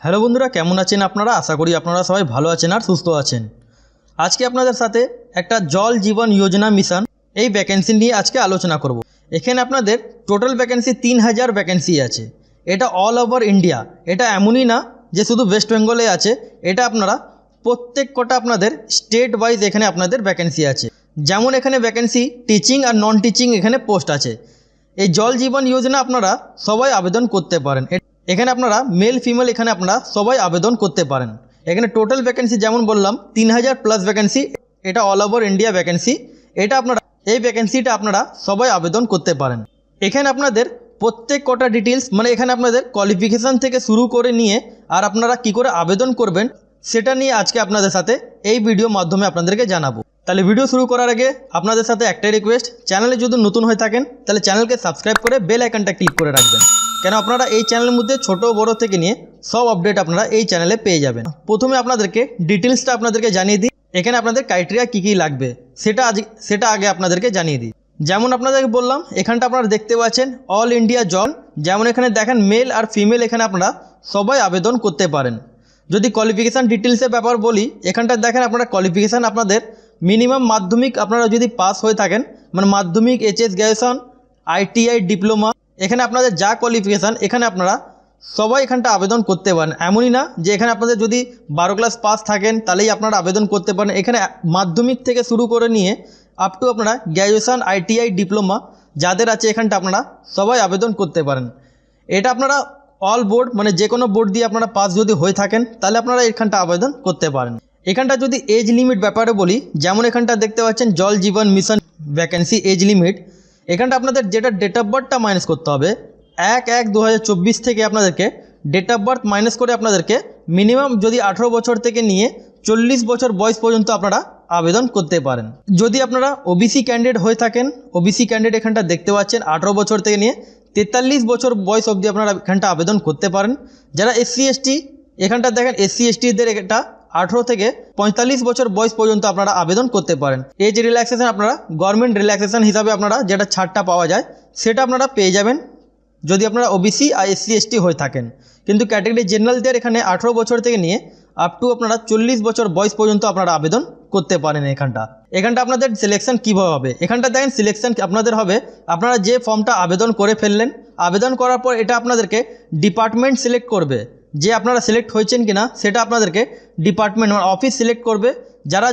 Hello বন্ধুরা, কেমন আছেন আপনারা? আশা করি আপনারা সবাই ভালো আছেন আর সুস্থ আছেন। আজকে আপনাদের সাথে একটা জল জীবন যোজনা মিশন এই ভ্যাকেন্সি নিয়ে আজকে আলোচনা করব। এখানে আপনাদের টোটাল ভ্যাকেন্সি 3000 ভ্যাকেন্সি আছে। এটা অল ওভার ইন্ডিয়া, এটা এমনই না যে শুধু ওয়েস্ট বেঙ্গলে আছে, এটা আপনারা প্রত্যেক কটা আপনাদের স্টেট ওয়াইজ এখানে আপনাদের ভ্যাকেন্সি আছে। যেমন এখানে ভ্যাকেন্সি টিচিং আর নন টিচিং এখানে পোস্ট আছে। এই জল জীবন যোজনা আপনারা সবাই আবেদন করতে পারেন। এখানে আপনারা মেল ফিমেল এখানে আপনারা সবাই আবেদন করতে পারেন। এখানে টোটাল ভ্যাকেন্সি যেমন বললাম 3000 প্লাস ভ্যাকেন্সি, এটা অল ওভার ইন্ডিয়া ভ্যাকেন্সি। এটা আপনারা এই ভ্যাকেন্সিটা আপনারা সবাই আবেদন করতে পারেন। এখানে আপনাদের প্রত্যেক কটা ডিটেলস মানে এখানে আপনাদের কোয়ালিফিকেশান থেকে শুরু করে নিয়ে আর আপনারা কি করে আবেদন করবেন সেটা নিয়ে আজকে আপনাদের সাথে এই ভিডিও মাধ্যমে আপনাদেরকে জানাবো। তাহলে ভিডিও শুরু করার আগে আপনাদের সাথে একটাই রিকোয়েস্ট, চ্যানেলে যদি নতুন হয়ে থাকেন তাহলে চ্যানেলকে সাবস্ক্রাইব করে বেল আইকনটা ক্লিক করে রাখবেন, কেন আপনারা এই চ্যানেলের মধ্যে ছোট বড় থেকে নিয়ে সব আপডেট আপনারা এই চ্যানেলে পেয়ে যাবেন। প্রথমে আপনাদেরকে ডিটেলসটা আপনাদেরকে জানিয়ে দিই। এখানে আপনাদের ক্রাইটেরিয়া কী কী লাগবে সেটা আগে আপনাদেরকে জানিয়ে দিই। যেমন আপনাদেরকে বললাম, এখানটা আপনারা দেখতে পাচ্ছেন অল ইন্ডিয়া জল। যেমন এখানে দেখেন মেল আর ফিমেল এখানে আপনারা সবাই আবেদন করতে পারেন। যদি কোয়ালিফিকেশান ডিটেলসের ব্যাপার বলি, এখানটা দেখেন আপনারা কোয়ালিফিকেশান আপনাদের মিনিমাম মাধ্যমিক আপনারা যদি পাস হয়ে থাকেন, মানে মাধ্যমিক, এইচএস, গ্র্যাজুয়েশন, আইটিআই, ডিপ্লোমা, এখানে আপনাদের যা কোয়ালিফিকেশান এখানে আপনারা সবাই এখানটা আবেদন করতে পারেন। এমনই না যে এখানে আপনাদের যদি 12 ক্লাস পাস থাকেন তাহলেই আপনারা আবেদন করতে পারেন। এখানে মাধ্যমিক থেকে শুরু করে নিয়ে আপ টু আপনারা গ্র্যাজুয়েশন, আইটিআই, ডিপ্লোমা যাদের আছে এখানটা আপনারা সবাই আবেদন করতে পারেন। এটা আপনারা অল বোর্ড মানে যে কোনো বোর্ড দিয়ে আপনারা পাস যদি হয়ে থাকেন তাহলে আপনারা এখানটা আবেদন করতে পারেন। এখানটা যদি এজ লিমিট ব্যাপারে বলি, যেমন এখানটা দেখতে পাচ্ছেন জল জীবন মিশন ভ্যাকেন্সি এজ লিমিট। এখানটা আপনাদের যেটা ডেট অফ বার্থটা মাইনাস করতে হবে 1/1/2024 থেকে আপনাদেরকে ডেট অফ বার্থ মাইনাস করে আপনাদেরকে মিনিমাম যদি 18 বছর থেকে নিয়ে 40 বছর বয়স পর্যন্ত আপনারা আবেদন করতে পারেন। যদি আপনারা ওবিসি ক্যান্ডিডেট হয়ে থাকেন, ওবিসি ক্যান্ডিডেট এখানটা দেখতে পাচ্ছেন 18 বছর থেকে নিয়ে 43 বছর বয়স অবধি আপনারা এখানটা আবেদন করতে পারেন। যারা এসসি এসটি এখানটা দেখেন এসসি এসটিদের এটা 18 থেকে 45 বছর বয়স পর্যন্ত আপনারা আবেদন করতে পারেন। এজ রিল্যাক্সেশন আপনারা গভর্নমেন্ট রিল্যাক্সেশন হিসাবে আপনারা যেটা ছাড়টা পাওয়া যায় সেটা আপনারা পেয়ে যাবেন যদি আপনারা ওবিসি আর এসসি এসটি হয়ে থাকেন। কিন্তু ক্যাটাগরি জেনারেলদের এখানে 18 বছর থেকে নিয়ে আপ টু আপনারা 40 বছর বয়স পর্যন্ত আপনারা আবেদন করতে পারেন। এখানটা আপনাদের সিলেকশন কীভাবে হবে, এখানটা দেখেন সিলেকশন আপনাদের হবে আপনারা যে ফর্মটা আবেদন করে ফেললেন, আবেদন করার পর এটা আপনাদেরকে ডিপার্টমেন্ট সিলেক্ট করবে যে আপনারা সিলেক্ট হয়েছেন কিনা সেটা আপনাদেরকে ডিপার্টমেন্ট মানে অফিস সিলেক্ট করবে। যারা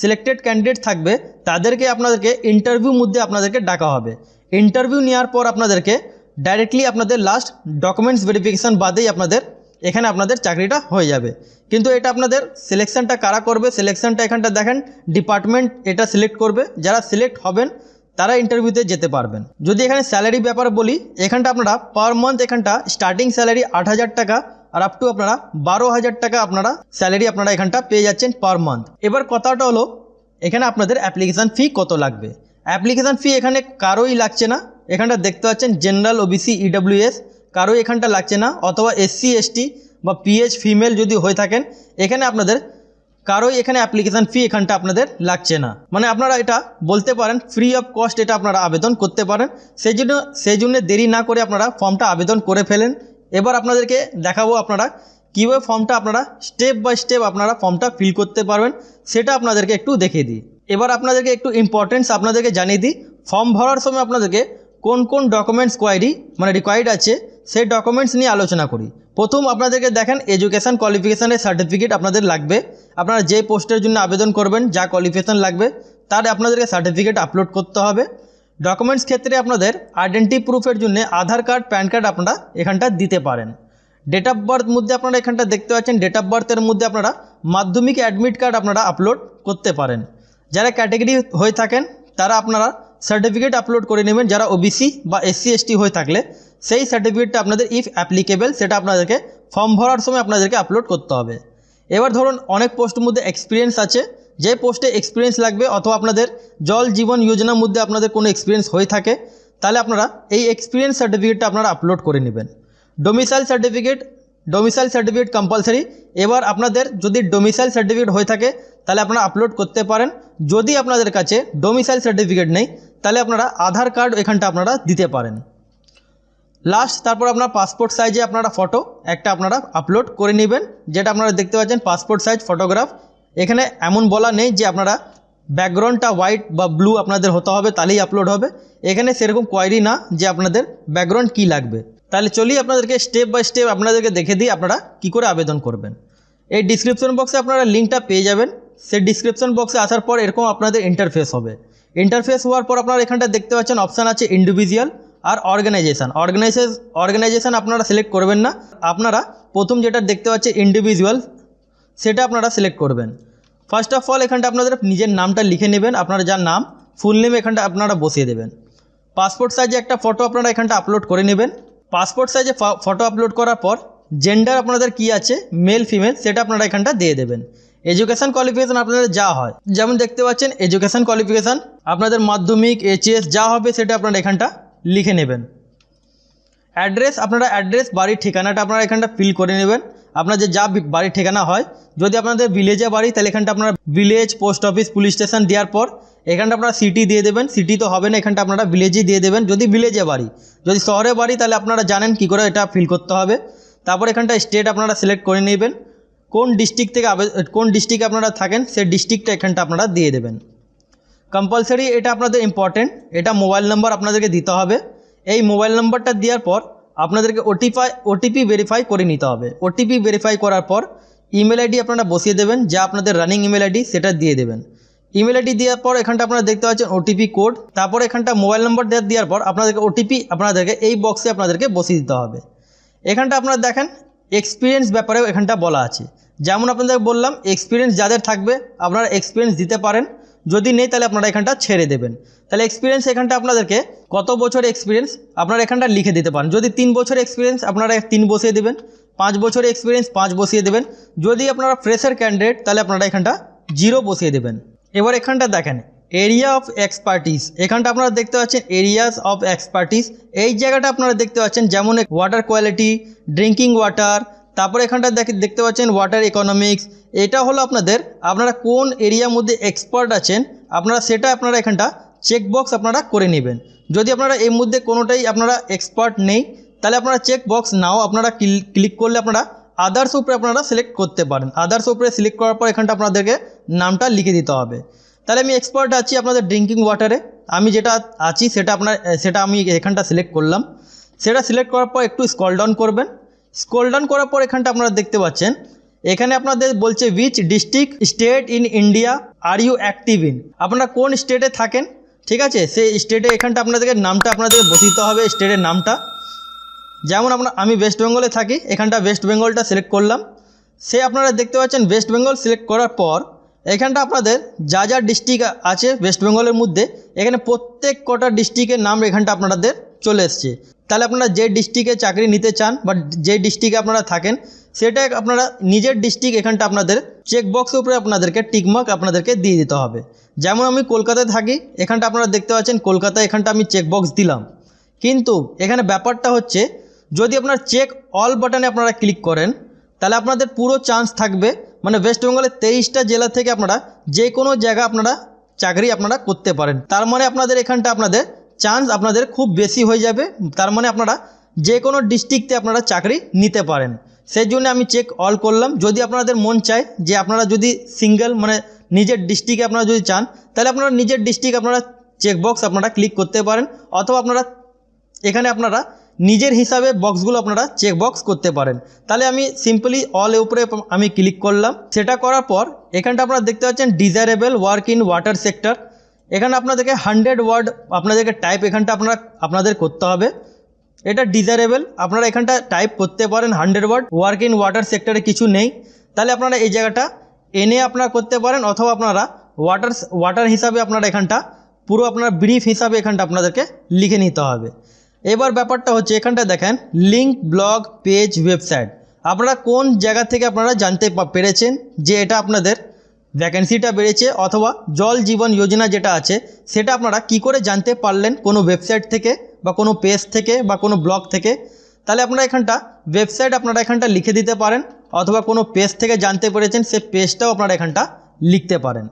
সিলেক্টেড ক্যান্ডিডেট থাকবে তাদেরকে আপনাদেরকে ইন্টারভিউ মধ্যে আপনাদেরকে ডাকা হবে। ইন্টারভিউ নেওয়ার পর আপনাদেরকে ডাইরেক্টলি আপনাদের লাস্ট ডকুমেন্টস ভেরিফিকেশান বাদেই এখানে আপনাদের চাকরিটা হয়ে যাবে। কিন্তু এটা আপনাদের সিলেকশানটা কারা করবে, সিলেকশানটা এখানটা দেখেন ডিপার্টমেন্ট এটা সিলেক্ট করবে। যারা সিলেক্ট হবেন তারা ইন্টারভিউতে যেতে পারবেন। যদি এখানে স্যালারি ব্যাপার বলি, এখানটা আপনারা পার মান্থ এখানটা স্টার্টিং স্যালারি 8000 টাকা আর আপ টু আপনারা 12000 টাকা আপনারা স্যালারি আপনারা এখানটা পেয়ে যাচ্ছেন পার মান্থ। এবার কথাটা হলো এখানে আপনাদের অ্যাপ্লিকেশান ফি কত লাগবে। অ্যাপ্লিকেশান ফি এখানে কারোই লাগছে না। এখানটা দেখতে পাচ্ছেন জেনারেল, ওবিসি, ইডব্লিউএস কারোই এখানটা লাগছে না, অথবা এসসি এসটি বা পিএইচ ফিমেল যদি হয়ে থাকেন এখানে আপনাদের কারোই এখানে অ্যাপ্লিকেশান ফি এখানটা আপনাদের লাগছে না। মানে আপনারা এটা বলতে পারেন ফ্রি অফ কস্ট এটা আপনারা আবেদন করতে পারেন। সেই জন্য দেরি না করে আপনারা ফর্মটা আবেদন করে ফেলেন। এবার আপনাদেরকে দেখাবো আপনারা কীভাবে ফর্মটা আপনারা স্টেপ বাই স্টেপ আপনারা ফর্মটা ফিল করতে পারবেন, সেটা আপনাদেরকে একটু দেখিয়ে দিই। এবার আপনাদেরকে একটু ইম্পর্টেন্স আপনাদেরকে জানিয়ে দিই। ফর্ম ভরার সময় আপনাদেরকে কোন কোন ডকুমেন্টস মানে রিকোয়ার্ড আছে সেই ডকুমেন্টস নিয়ে আলোচনা করি। প্রথম আপনাদেরকে দেখেন এডুকেশান কোয়ালিফিকেশানের সার্টিফিকেট আপনাদের লাগবে। আপনারা যে পোস্টের জন্য আবেদন করবেন যা কোয়ালিফিকেশান লাগবে তার আপনাদেরকে সার্টিফিকেট আপলোড করতে হবে। ডকুমেন্টস ক্ষেত্রে আপনাদের আইডেন্টি প্রুফের জন্য আধার কার্ড, প্যান কার্ড আপনারা এখানটা দিতে পারেন। ডেট অফ বার্থ মধ্যে আপনারা এখানটা দেখতে পাচ্ছেন ডেট অফ বার্থের মধ্যে আপনারা মাধ্যমিক অ্যাডমিট কার্ড আপনারা আপলোড করতে পারেন। যারা ক্যাটাগরি হয়ে থাকেন তারা আপনারা সার্টিফিকেট আপলোড করে নেবেন। যারা ওবিসি বা এসসি এসটি হয়ে থাকলে সেই সার্টিফিকেটটা আপনাদের ইফ অ্যাপ্লিকেবল সেটা আপনাদেরকে ফর্ম ভরার সময় আপনাদেরকে আপলোড করতে হবে। এবার ধরুন অনেক পোস্টের মধ্যে এক্সপিরিয়েন্স আছে, যে পোস্টে এক্সপিরিয়েন্স লাগবে অথবা আপনাদের জল জীবন যোজনার মধ্যে আপনাদের কোনো এক্সপিরিয়েন্স হয়ে থাকে তাহলে আপনারা এই এক্সপিরিয়েন্স সার্টিফিকেটটা আপনারা আপলোড করে নেবেন। Domicile certificate compulsory. এবার আপনাদের যদি ডোমিসাইল সার্টিফিকেট হয়ে থাকে তাহলে আপনারা আপলোড করতে পারেন। যদি আপনাদের কাছে ডোমিসাইল সার্টিফিকেট নেই তাহলে আপনারা আধার কার্ড এখানটা আপনারা দিতে পারেন। লাস্ট তারপর আপনার পাসপোর্ট সাইজে আপনারা ফটো একটা আপনারা আপলোড করে নেবেন, যেটা আপনারা দেখতে পাচ্ছেন পাসপোর্ট সাইজ ফটোগ্রাফ। এখানে এমন বলা নেই যে আপনারা ব্যাকগ্রাউন্ডটা হোয়াইট বা ব্লু আপনাদের হতে হবে তাহলেই আপলোড হবে। এখানে সেরকম কোয়ারি না যে আপনাদের ব্যাকগ্রাউন্ড কী লাগবে। তাহলে চলিয়ে আপনাদেরকে স্টেপ বাই স্টেপ আপনাদেরকে দেখে দিই আপনারা কী করে আবেদন করবেন। এই ডিসক্রিপশন বক্সে আপনারা লিঙ্কটা পেয়ে যাবেন। সেই ডিসক্রিপশন বক্সে আসার পর এরকম আপনাদের ইন্টারফেস হবে। ইন্টারফেস হওয়ার পর আপনারা এখানটা দেখতে পাচ্ছেন অপশান আছে ইন্ডিভিজুয়াল আর অর্গানাইজেশন আপনারা সিলেক্ট করবেন না। আপনারা প্রথম যেটা দেখতে পাচ্ছেন ইন্ডিভিজুয়াল, সেটা আপনারা সিলেক্ট করবেন। ফার্স্ট অফ অল এখানটা আপনাদের নিজের নামটা লিখে নেবেন, আপনারা যার নাম ফুল নেম এখানটা আপনারা বসিয়ে দেবেন। পাসপোর্ট সাইজে একটা ফটো আপনারা এখানটা আপলোড করে নেবেন। পাসপোর্ট সাইজে ফটো আপলোড করার পর জেন্ডার আপনাদের কি আছে মেল ফিমেল সেটা আপনারা এখানটা দিয়ে দেবেন। এডুকেশান কোয়ালিফিকেশান আপনাদের যা হয়, যেমন দেখতে পাচ্ছেন এডুকেশান কোয়ালিফিকেশান আপনাদের মাধ্যমিক এইচএস যা হবে সেটা আপনারা এখানটা লিখে নেবেন। অ্যাড্রেস আপনারা বাড়ির ঠিকানাটা আপনারা এখানটা ফিল করে নেবেন। আপনাদের যা বাড়ির ঠিকানা হয়, যদি আপনাদের ভিলেজে বাড়ি তাহলে এখানটা আপনারা village, post office, police station দেওয়ার পর এখানটা আপনারা সিটি দিয়ে দেবেন। সিটি তো হবে না, এখানটা আপনারা ভিলেজই দিয়ে দেবেন যদি ভিলেজে বাড়ি। যদি শহরে বাড়ি তাহলে আপনারা জানেন কী করে এটা ফিল করতে হবে। তারপর এখানটা স্টেট আপনারা সিলেক্ট করে নেবেন, কোন ডিস্ট্রিক্টে আপনারা থাকেন সেই ডিস্ট্রিক্টটা এখানটা আপনারা দিয়ে দেবেন। কম্পালসারি এটা আপনাদের ইম্পর্টেন্ট, এটা মোবাইল নাম্বার আপনাদেরকে দিতে হবে। এই মোবাইল নাম্বারটা দেওয়ার পর আপনাদেরকে ওটিপি ভেরিফাই করে নিতে হবে। ওটিপি ভেরিফাই করার পর ইমেল আইডি আপনারা বসিয়ে দেবেন, যা আপনাদের রানিং ইমেল আইডি সেটা দিয়ে দেবেন। ইমেল আইডি দেওয়ার পর এখানটা আপনারা দেখতে পাচ্ছেন ওটিপি কোড। তারপর এখানটা মোবাইল নাম্বার দেওয়ার পর আপনাদেরকে ওটিপি আপনাদেরকে এই বক্সে আপনাদেরকে বসিয়ে দিতে হবে। এখানটা আপনারা দেখেন এক্সপিরিয়েন্স ব্যাপারেও এখানটা বলা আছে। যেমন আপনাদের বললাম এক্সপিরিয়েন্স যাদের থাকবে আপনারা এক্সপিরিয়েন্স দিতে পারেন, যদি নেই তাহলে আপনারা এখানটা ছেড়ে দেবেন। তাহলে এক্সপিরিয়েন্স এখানটা আপনাদেরকে কত বছর এক্সপিরিয়েন্স আপনারা এখানটা লিখে দিতে পারেন। যদি 3 বছর এক্সপিরিয়েন্স আপনারা 3 বসিয়ে দেবেন, 5 বছর এক্সপিরিয়েন্স 5 বসিয়ে দেবেন। যদি আপনারা ফ্রেশার ক্যান্ডিডেট তাহলে আপনারা এখানটা 0 বসিয়ে দেবেন। এবার এখানটা দেখেন এরিয়া অফ এক্সপার্টিস, এখানটা আপনারা দেখতে পাচ্ছেন এরিয়াস অফ এক্সপার্টিস। এই জায়গাটা আপনারা দেখতে পাচ্ছেন যেমন ওয়াটার কোয়ালিটি, ড্রিঙ্কিং ওয়াটার, তারপর এখানটা দেখতে পাচ্ছেন ওয়াটার ইকোনমিক্স। এটা হলো আপনারা কোন এরিয়ার মধ্যে এক্সপার্ট আছেন আপনারা সেটা আপনারা এখানটা চেকবক্স আপনারা করে নেবেন। যদি আপনারা এর মধ্যে কোনোটাই আপনারা এক্সপার্ট নেই তাহলে আপনারা চেকবক্স নাও আপনারা ক্লিক করলে আপনারা আদার্স উপরে আপনারা সিলেক্ট করতে পারেন। আদার্স উপরে সিলেক্ট করার পর এখানটা আপনাদেরকে নামটা লিখে দিতে হবে। তাহলে আমি এক্সপার্ট আছি আপনাদের ড্রিঙ্কিং ওয়াটারে, আমি যেটা আছি সেটা আমি এখানটা সিলেক্ট করলাম। সেটা সিলেক্ট করার পর একটু স্ক্রল ডাউন করবেন। স্ক্রল ডাউন করার পর এখানটা আপনারা দেখতে পাচ্ছেন এখানে আপনাদের বলছে which district state in India are you active in, আপনারা কোন স্টেটে থাকেন, ঠিক আছে। সেই স্টেটে এখানটা আপনাদেরকে নামটা আপনাদেরকে বসিতে হবে, স্টেটের নামটা। যেমন আমি ওয়েস্ট বেঙ্গলে থাকি, এখানটা ওয়েস্ট বেঙ্গলটা সিলেক্ট করলাম। আপনারা দেখতে পাচ্ছেন ওয়েস্ট বেঙ্গল সিলেক্ট করার পর এখানটা আপনাদের যা যা ডিস্ট্রিক্ট আছে ওয়েস্ট বেঙ্গলের মধ্যে এখানে প্রত্যেক কটা ডিস্ট্রিক্টের নাম এখানটা আপনাদের চলে এসছে। তাহলে আপনারা যে ডিস্ট্রিক্টে চাকরি নিতে চান বা যে ডিস্ট্রিক্টে আপনারা থাকেন সেটা আপনারা নিজের ডিস্ট্রিক্ট এখানটা আপনাদের চেকবক্সের উপরে আপনাদেরকে টিকমার্ক আপনাদেরকে দিয়ে দিতে হবে। যেমন আমি কলকাতায় থাকি, এখানটা আপনারা দেখতে পাচ্ছেন কলকাতা, এখানটা আমি চেকবক্স দিলাম। কিন্তু এখানে ব্যাপারটা হচ্ছে যদি আপনার চেক অল বাটনে আপনারা ক্লিক করেন তাহলে আপনাদের পুরো চান্স থাকবে, মানে ওয়েস্ট বেঙ্গলের 23টা জেলা থেকে আপনারা যে কোনো জায়গা আপনারা চাকরি আপনারা করতে পারেন। তার মানে আপনাদের এখানটা আপনাদের চান্স আপনাদের খুব বেশি হয়ে যাবে। তার মানে আপনারা যে কোনো ডিস্ট্রিক্টে আপনারা চাকরি নিতে পারেন। সেই জন্য আমি চেক অল করলাম। যদি আপনাদের মন চায় যে আপনারা যদি সিঙ্গেল মানে নিজের ডিস্ট্রিক্টে আপনারা যদি চান তাহলে আপনারা নিজের ডিস্ট্রিক্ট আপনারা চেকবক্স আপনারা ক্লিক করতে পারেন, অথবা আপনারা এখানে আপনারা নিজের হিসাবে বক্সগুলো আপনারা চেকবক্স করতে পারেন। তাহলে আমি সিম্পলি অল এর উপরে আমি ক্লিক করলাম। সেটা করার পর এখানটা আপনারা দেখতে পাচ্ছেন desirable work in water sector, এখানে আপনাদেরকে 100 ওয়ার্ড আপনাদেরকে টাইপ এখানটা আপনাদের করতে হবে। এটা ডিজায়ারেবল, আপনারা এখানটা টাইপ করতে পারেন 100 ওয়ার্ড। ওয়ার্ক ইন ওয়াটার সেক্টরে কিছু নেই, তাহলে আপনারা এই জায়গাটা এনে আপনারা করতে পারেন, অথবা আপনারা ওয়াটার হিসাবে আপনারা এখানটা পুরো আপনার ব্রিফ হিসাবে এখানটা আপনাদেরকে লিখে নিতে হবে। এবার ব্যাপারটা হচ্ছে এখানটা দেখেন লিঙ্ক, ব্লগ, পেজ, ওয়েবসাইট, আপনারা কোন জায়গা থেকে আপনারা জানতে পেরেছেন যে এটা আপনাদের ভ্যাকেন্সিটা বেড়েছে, অথবা জল জীবন যোজনা যেটা আছে সেটা আপনারা কি করে জানতে পারলেন, কোনো ওয়েবসাইট থেকে বা কোনো পেজ থেকে বা কোনো ব্লগ থেকে। তাহলে আপনারা এখানটা ওয়েবসাইট আপনারা এখানটা লিখে দিতে পারেন, অথবা কোনো পেজ থেকে জানতে পেরেছেন সেই পেজটাও আপনারা এখানটা লিখতে পারেন।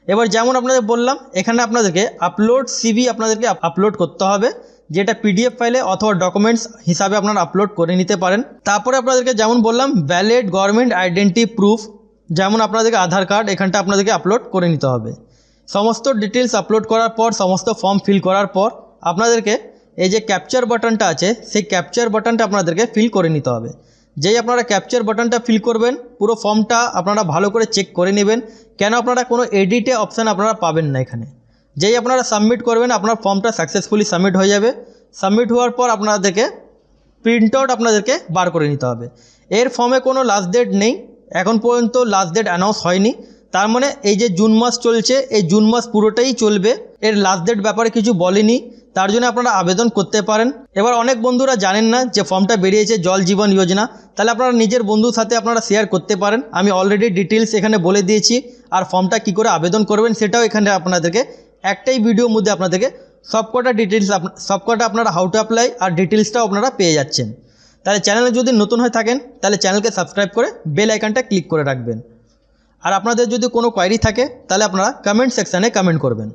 এবার যেমন আপনাদের বললাম এখানে আপনাদেরকে আপলোড সিভি আপনাদেরকে আপলোড করতে হবে। যেটা পিডিএফ ফাইলে অথবা ডকুমেন্টস হিসাবে আপনারা আপলোড করে নিতে পারেন। তারপরে আপনাদেরকে যেমন বললাম ভ্যালিড গভর্নমেন্ট আইডেন্টি প্রুফ, যেমন আপনাদেরকে আধার কার্ড এখানটা আপনাদেরকে আপলোড করে নিতে হবে। সমস্ত ডিটেলস আপলোড করার পর, সমস্ত ফর্ম ফিল করার পর আপনাদেরকে এই যে ক্যাপচার বাটনটা আছে সেই ক্যাপচার বাটনটা আপনাদেরকে ফিল করে নিতে হবে। যেই আপনারা ক্যাপচার বাটনটা ফিল করবেন পুরো ফর্মটা আপনারা ভালো করে চেক করে নেবেন, কেন আপনারা কোনো এডিটে অপশান আপনারা পাবেন না এখানে। যেই আপনারা সাবমিট করবেন আপনার ফর্মটা সাকসেসফুলি সাবমিট হয়ে যাবে। সাবমিট হওয়ার পর আপনাদেরকে প্রিন্ট আউট আপনাদেরকে বার করে নিতে হবে। এর ফর্মে কোনো লাস্ট ডেট নেই, এখন পর্যন্ত লাস্ট ডেট অ্যানাউন্স হয়নি। তার মানে এই যে জুন মাস চলছে এই জুন মাস পুরোটাই চলবে, এর লাস্ট ডেট ব্যাপারে কিছু বলেনি, তার জন্য আপনারা আবেদন করতে পারেন। এবার অনেক বন্ধুরা জানেন না যে ফর্মটা বেরিয়েছে জল জীবন যোজনা, তাহলে আপনারা নিজের বন্ধুর সাথে আপনারা শেয়ার করতে পারেন। আমি অলরেডি ডিটেলস এখানে বলে দিয়েছি, আর ফর্মটা কী করে আবেদন করবেন সেটাও এখানে আপনাদেরকে একটাই ভিডিওর মধ্যে আপনাদেরকে সবকটা ডিটেলস সবকটা আপনারা হাউ টু অ্যাপ্লাই আর ডিটেলসটাও আপনারা পেয়ে যাচ্ছেন। তাহলে চ্যানেলে যদি নতুন হয়ে থাকেন তাহলে চ্যানেলকে সাবস্ক্রাইব করে বেল আইকনটা ক্লিক করে রাখবেন। আর আপনাদের যদি কোনো কোয়েরি থাকে তাহলে আপনারা কমেন্ট সেকশানে কমেন্ট করবেন।